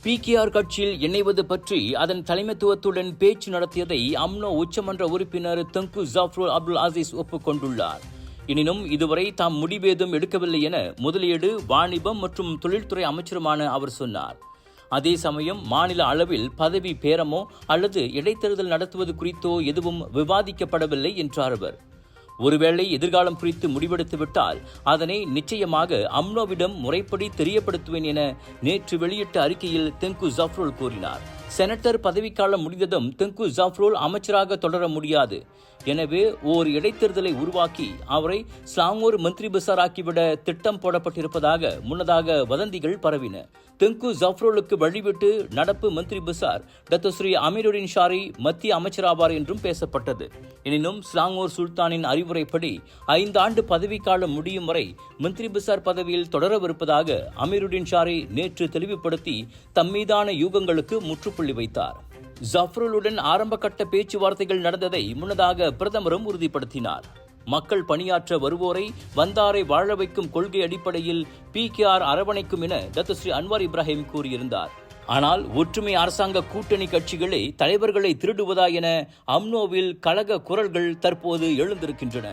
PKR கட்சியில் இணைவது பற்றி அதன் தலைமைத்துவத்துடன் பேச்சு நடத்தியதை அம்னோ உச்சமன்ற உறுப்பினர் தங்கு ஜாஃப்ருல் அப்துல் அசீஸ் ஒப்புக்கொண்டுள்ளார். எனினும் இதுவரை தாம் முடிவேதும் எடுக்கவில்லை என முதலீடு, வாணிபம் மற்றும் தொழில்துறை அமைச்சருமான அவர் சொன்னார். அதே சமயம் மாநில அளவில் பதவி பேரமோ அல்லது இடைத்தேர்தல் நடத்துவது குறித்தோ எதுவும் விவாதிக்கப்படவில்லை என்றார் அவர். ஒருவேளை எதிர்காலம் குறித்து முடிவெடுத்துவிட்டால் அதனை நிச்சயமாக அம்னோவிடம் முறைப்படி தெரியப்படுத்துவேன் என நேற்று வெளியிட்ட அறிக்கையில் தெங்கு ஜாஃப்ருல் கூறினார். செனட்டர் பதவிக்காலம் முடிந்ததும் தெங்கு ஜாஃப்ருல் அமைச்சராக தொடர முடியாது. எனவே ஓர் இடைத்தேர்தலை உருவாக்கி அவரை ஸ்லாங்கூர் மந்திரி பசார் ஆக்கிவிட திட்டம் போடப்பட்டிருப்பதாக முன்னதாக வதந்திகள் பரவின. தெங்கு ஜாஃப்ருலுக்கு வழிவிட்டு நடப்பு மந்திரி பசார் டத்தோஸ்ரீ அமீருடின் ஷாரி மத்திய அமைச்சராவார் என்றும் பேசப்பட்டது. எனினும் ஸ்லாங்கூர் சுல்தானின் அறிவுரைப்படி 5 ஆண்டு பதவிக்காலம் முடியும் வரை மந்திரி பசார் பதவியில் தொடரவிருப்பதாக அமீருடின் ஷாரி நேற்று தெளிவுபடுத்தி தம்மீதான யூகங்களுக்கு முற்றுப்புள்ளி வைத்தார். ஜாஃப்ருலுடன் ஆரம்பகட்ட பேச்சுவார்த்தைகள் நடந்ததை முன்னதாக பிரதமரும் உறுதிப்படுத்தினார். மக்கள் பணியாற்ற வருவோரை வந்தாரை வாழ வைக்கும் கொள்கை அடிப்படையில் பிகேஆர் அரவணைக்கும் என டத்தோஸ்ரீ அன்வார் இப்ராஹிம் கூறியிருந்தார். ஆனால் ஒற்றுமை அரசாங்க கூட்டணி கட்சிகளே தலைவர்களை திருடுவதா என அம்னோவில் கலக குரல்கள் தற்போது எழுந்திருக்கின்றன.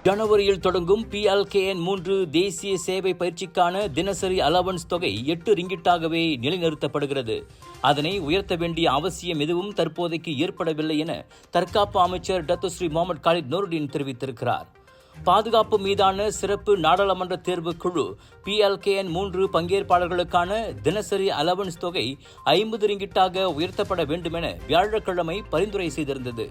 ஜனவரியில் தொடங்கும் PLKN3 தேசிய சேவை பயிற்சிக்கான தினசரி அலவன்ஸ் தொகை 8 ரிங்கிட்டாகவே நிலைநிறுத்தப்படுகிறது. அதனை உயர்த்த வேண்டிய அவசியம் எதுவும் தற்போதைக்கு ஏற்படவில்லை என தற்காப்பு அமைச்சர் டத்தோஸ்ரீ முகமது காலித் நூருடின் தெரிவித்திருக்கிறார். பாதுகாப்பு மீதான சிறப்பு நாடாளுமன்ற தேர்வு குழு PLKN3 பங்கேற்பாளர்களுக்கான தினசரி அலவன்ஸ் தொகை 50 ரிங்கிட்டாக உயர்த்தப்பட வேண்டும் என வியாழக்கிழமை பரிந்துரை செய்திருந்தது.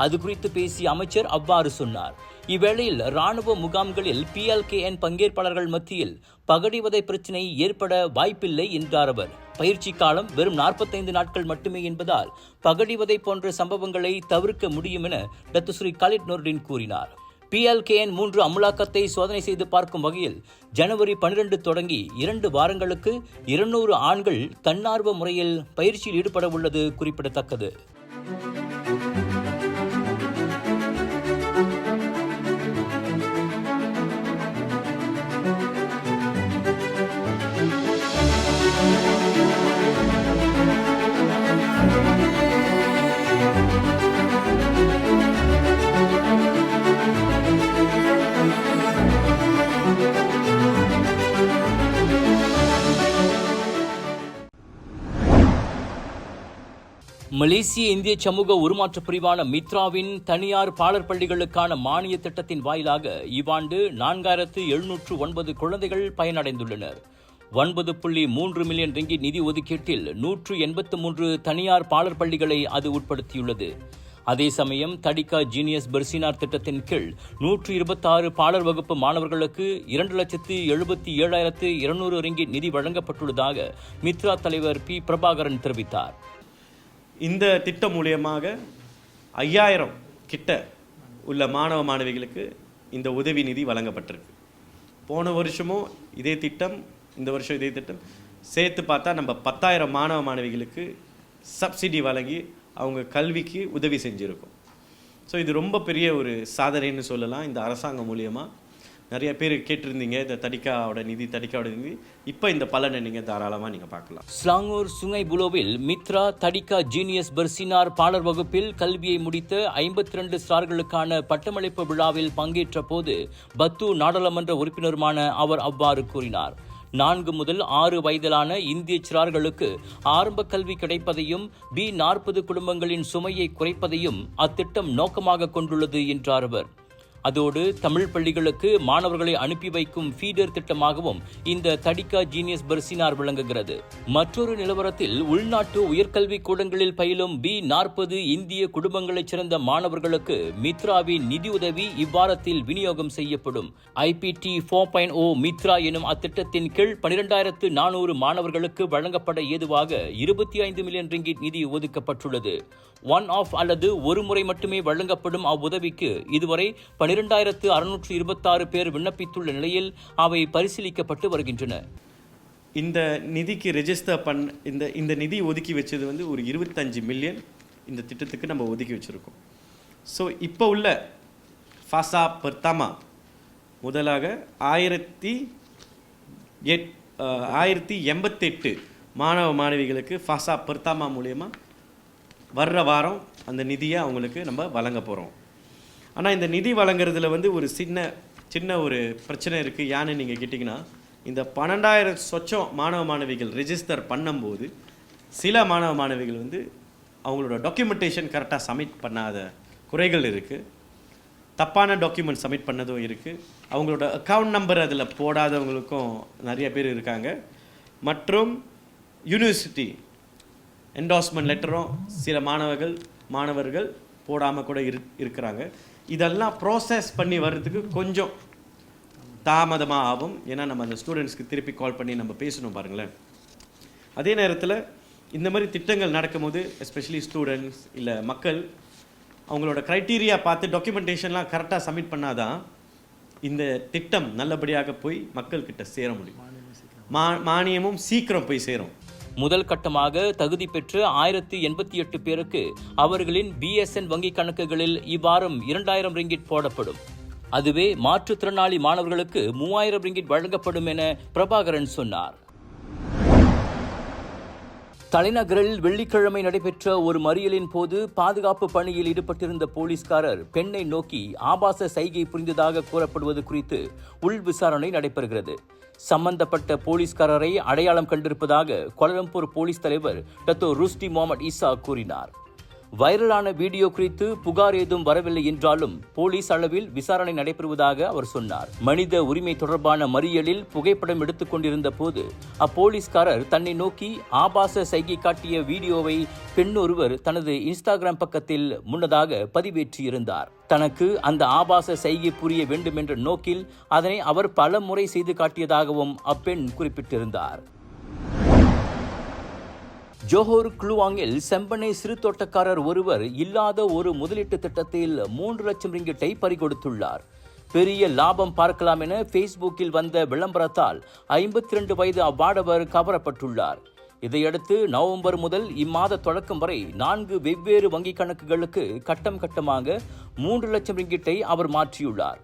அது குறித்து பேசிய அமைச்சர் அவ்வாறு சொன்னார். இவ்வேளையில் ராணுவ முகாம்களில் PLKN பங்கேற்பாளர்கள் மத்தியில் பகடிவதை பிரச்சினை ஏற்பட வாய்ப்பில்லை என்றார் அவர். பயிற்சி காலம் வெறும் 45 நாட்கள் மட்டுமே என்பதால் பகடிவதை போன்ற சம்பவங்களை தவிர்க்க முடியும் என டத்தோஸ்ரீ காலித் நூருடின் கூறினார். PLKN3 அமலாக்கத்தை சோதனை செய்து பார்க்கும் வகையில் ஜனவரி 12 தொடங்கி 2 வாரங்களுக்கு 200 ஆண்கள் தன்னார்வ முறையில் பயிற்சியில் ஈடுபட உள்ளது குறிப்பிடத்தக்கது. மலேசிய இந்திய சமூக உருமாற்ற பிரிவான மித்ராவின் தனியார் பாலர் பள்ளிகளுக்கான மானிய திட்டத்தின் வாயிலாக இவ்வாண்டு 4709 குழந்தைகள் பயனடைந்துள்ளனர். 9.3 மில்லியன் ரிங்கிட் நிதி ஒதுக்கீட்டில் 183 தனியார் பாலர் பள்ளிகளை அது உட்படுத்தியுள்ளது. அதே சமயம் தடிகா ஜீனியஸ் பெர்சினார் திட்டத்தின் கீழ் 126 பாலர் வகுப்பு மாணவர்களுக்கு 2,77,200 ரிங்கிட் நிதி வழங்கப்பட்டுள்ளதாக மித்ரா தலைவர் பி பிரபாகரன் தெரிவித்தார். இந்த திட்டம் மூலியமாக 5000 கிட்ட உள்ள மாணவ மாணவிகளுக்கு இந்த உதவி நிதி வழங்கப்பட்டிருக்கு. போன வருஷமும் இதே திட்டம், இந்த வருஷம் இதே திட்டம் சேர்த்து பார்த்தா நம்ம 10,000 மாணவ மாணவிகளுக்கு சப்சிடி வழங்கி அவங்க கல்விக்கு உதவி செஞ்சுருக்கோம். ஸோ இது ரொம்ப பெரிய ஒரு சாதனைன்னு சொல்லலாம். இந்த அரசாங்கம் மூலியமாக நிறைய பேர் கேட்டிருந்தீங்க இந்த தடிக்காவோட நிதி. இப்போ இந்த பலனை நீங்கள் தாராளமாக பார்க்கலாம். ஸ்லாங்கூர் சுங்கை புலோவில் மித்ரா தடிகா ஜீனியஸ் பெர்சினார் பாலர் வகுப்பில் கல்வியை முடித்த 52 ஸ்டார்களுக்கான பட்டமளிப்பு விழாவில் பங்கேற்ற போது பத்து நாடாளுமன்ற உறுப்பினருமான அவர் அவ்வாறு கூறினார். 4 முதல் 6 வயதிலான இந்திய சிறார்களுக்கு ஆரம்ப கல்வி கிடைப்பதையும் B40 குடும்பங்களின் சுமையை குறைப்பதையும் அத்திட்டம் நோக்கமாக கொண்டுள்ளது என்றார் அவர். அதோடு தமிழ் பள்ளிகளுக்கு மாணவர்களை அனுப்பி வைக்கும் ஃபீடர் திட்டமாகவும் இந்த தடிகா ஜீனியஸ் பெர்சினார் விளங்குகிறது. மற்றொரு நிலவரத்தில் உள்நாட்டு உயர்கல்வி கூடங்களில் பயிலும் B40 இந்திய குடும்பங்களைச் சேர்ந்த மாணவர்களுக்கு மித்ராவின் நிதியுதவி இவ்வாரத்தில் விநியோகம் செய்யப்படும். IPT 4.0 மித்ரா எனும் அத்திட்டத்தின் கீழ் 12,400 மாணவர்களுக்கு வழங்கப்பட ஏதுவாக 25 மில்லியன் ரிங்கிட் நிதி ஒதுக்கப்பட்டுள்ளது. ஒன் ஆஃப் அல்லது ஒரு முறை மட்டுமே வழங்கப்படும் அவ்வுதவிக்கு இதுவரை 12,626 பேர் விண்ணப்பித்துள்ள நிலையில் அவை பரிசீலிக்கப்பட்டு வருகின்றன. இந்த நிதிக்கு ரெஜிஸ்டர் இந்த நிதி ஒதுக்கி வச்சது ஒரு 25 மில்லியன் இந்த திட்டத்துக்கு நம்ம ஒதுக்கி வச்சுருக்கோம். ஸோ இப்போ உள்ள ஃபாசா பர்தாமா முதலாக 1,800 1088 மாணவ மாணவிகளுக்கு ஃபாசா பர்தாமா மூலயமா வர்ற வாரம் அந்த நிதியை அவங்களுக்கு நம்ம வழங்க போகிறோம். ஆனால் இந்த நிதி வழங்குறதுல வந்து ஒரு சின்ன ஒரு பிரச்சனை இருக்குது. ஏன்னு நீங்கள் கேட்டிங்கன்னா, இந்த 12,000 சொச்சம் மாணவ மாணவிகள் ரெஜிஸ்டர் பண்ணும்போது சில மாணவ மாணவிகள் வந்து அவங்களோட டாக்குமெண்டேஷன் கரெக்டாக சப்மிட் பண்ணாத குறைகள் இருக்குது. தப்பான டாக்குமெண்ட் சப்மிட் பண்ணதும் இருக்குது. அவங்களோட அக்கௌண்ட் நம்பர் அதில் போடாதவங்களுக்கும் நிறைய பேர் இருக்காங்க. மற்றும் யூனிவர்சிட்டி என்டாஸ்மெண்ட் லெட்டரும் சில மாணவர்கள் போடாமல் கூட இருக்கிறாங்க. இதெல்லாம் ப்ராசஸ் பண்ணி வர்றதுக்கு கொஞ்சம் தாமதமாக ஆகும். ஏன்னா நம்ம அந்த ஸ்டூடெண்ட்ஸ்க்கு திருப்பி கால் பண்ணி நம்ம பேசணும் பாருங்களேன். அதே நேரத்தில் இந்த மாதிரி திட்டங்கள் நடக்கும்போது எஸ்பெஷலி ஸ்டூடெண்ட்ஸ் இல்லை மக்கள் அவங்களோட க்ரைட்டீரியா பார்த்து டாக்குமெண்டேஷன்லாம் கரெக்டாக சப்மிட் பண்ணாதான் இந்த திட்டம் நல்லபடியாக போய் மக்கள்கிட்ட சேர முடியும். மானியமும் சீக்கிரம் போய் சேரும். முதல் கட்டமாக தகுதி பெற்று 1088 பேருக்கு அவர்களின் BSN வங்கிக் கணக்குகளில் இவ்வாரம் 2000 ரிங்கிட் போடப்படும். அதுவே மாற்றுத்திறனாளி மாணவர்களுக்கு 3000 ரிங்கிட் வழங்கப்படும் என பிரபாகரன் சொன்னார். தலைநகரில் வெள்ளிக்கிழமை நடைபெற்ற ஒரு மறியலின் போது பாதுகாப்பு பணியில் ஈடுபட்டிருந்த போலீஸ்காரர் பெண்ணை நோக்கி ஆபாச சைகை புரிந்ததாக கூறப்படுவது குறித்து உள் விசாரணை நடைபெறுகிறது. சம்பந்தப்பட்ட போலீஸ்காரரை அடையாளம் கண்டிருப்பதாக கோலாலம்பூர் போலீஸ் தலைவர் டத்தோ ருஸ்டி முகமது ஈசா கூறினார். வைரலான வீடியோ குறித்து புகார் ஏதும் வரவில்லை என்றாலும் போலீஸ் அளவில் விசாரணை நடைபெறுவதாக அவர் சொன்னார். மனித உரிமை தொடர்பான மறியலில் புகைப்படம் எடுத்துக் கொண்டிருந்த போது அப்போலீஸ்காரர் தன்னை நோக்கி ஆபாச சைகை காட்டிய வீடியோவை பெண்ணொருவர் தனது இன்ஸ்டாகிராம் பக்கத்தில் முன்னதாக பதிவேற்றியிருந்தார். தனக்கு அந்த ஆபாச சைகை புரிய வேண்டும் என்ற நோக்கில் அதனை அவர் பல முறை செய்து காட்டியதாகவும் அப்பெண் குறிப்பிட்டிருந்தார். ஜோஹர் குளுவாங்கில் செம்பனை சிறு தோட்டக்காரர் ஒருவர் இல்லாத ஒரு முதலீட்டு திட்டத்தில் 3 லட்சம் ரிங்கிட்டை பறிகொடுத்துள்ளார். பெரிய லாபம் பார்க்கலாம் என ஃபேஸ்புக்கில் வந்த விளம்பரத்தால் 52 வயது அவ்வாடவர் கவரப்பட்டுள்ளார். இதையடுத்து நவம்பர் முதல் இம்மாத தொடக்கம் வரை 4 வெவ்வேறு வங்கிக் கணக்குகளுக்கு கட்டமாக 3 லட்சம் ரிங்கிட்டை அவர் மாற்றியுள்ளார்.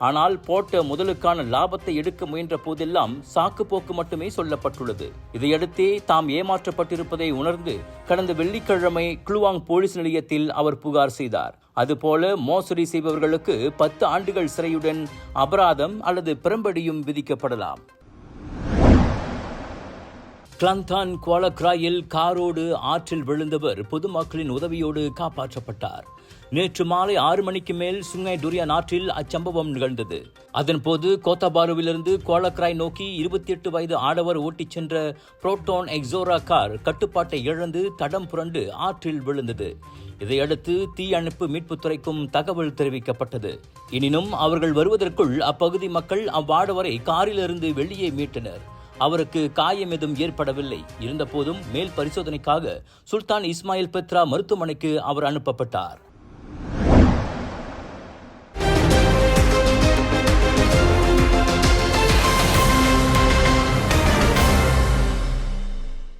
ஆனால் போட்ட முதலுக்கான லாபத்தை எடுக்க முயன்ற போதெல்லாம் சாக்கு போக்கு மட்டுமே சொல்லப்பட்டுள்ளது. இதையடுத்தே தாம் ஏமாற்றப்பட்டிருப்பதை உணர்ந்து கடந்த வெள்ளிக்கிழமை குளுவாங் போலீஸ் நிலையத்தில் அவர் புகார் செய்தார். அதுபோல மோசடி செய்பவர்களுக்கு 10 ஆண்டுகள் சிறையுடன் அபராதம் அல்லது பிரம்படியும் விதிக்கப்படலாம். கிளந்தான் குவாலக்ராயில் காரோடு ஆற்றில் விழுந்தவர் பொதுமக்களின் உதவியோடு காப்பாற்றப்பட்டார். நேற்று மாலை 6 மணிக்கு மேல் சுங்கை டுரியான் ஆற்றில் அச்சம்பவம் நிகழ்ந்தது. அதன்போது கோத்தாபாருவிலிருந்து குவாலக்ராய் நோக்கி 28 வயது ஆடவர் ஓட்டிச் சென்ற புரோட்டோன் எக்ஸோரா கார் கட்டுப்பாட்டை இழந்து தடம் புரண்டு ஆற்றில் விழுந்தது. இதையடுத்து தீயணைப்பு மீட்புத்துறைக்கும் தகவல் தெரிவிக்கப்பட்டது. எனினும் அவர்கள் வருவதற்குள் அப்பகுதி மக்கள் அவ்வாடவரை காரிலிருந்து வெளியே மீட்டனர். அவருக்கு காயம் எதுவும் ஏற்படவில்லை. இருந்தபோதும் மேல் பரிசோதனைக்காக சுல்தான் இஸ்மாயில் பெத்ரா மருத்துவமனைக்கு அவர் அனுப்பப்பட்டார்.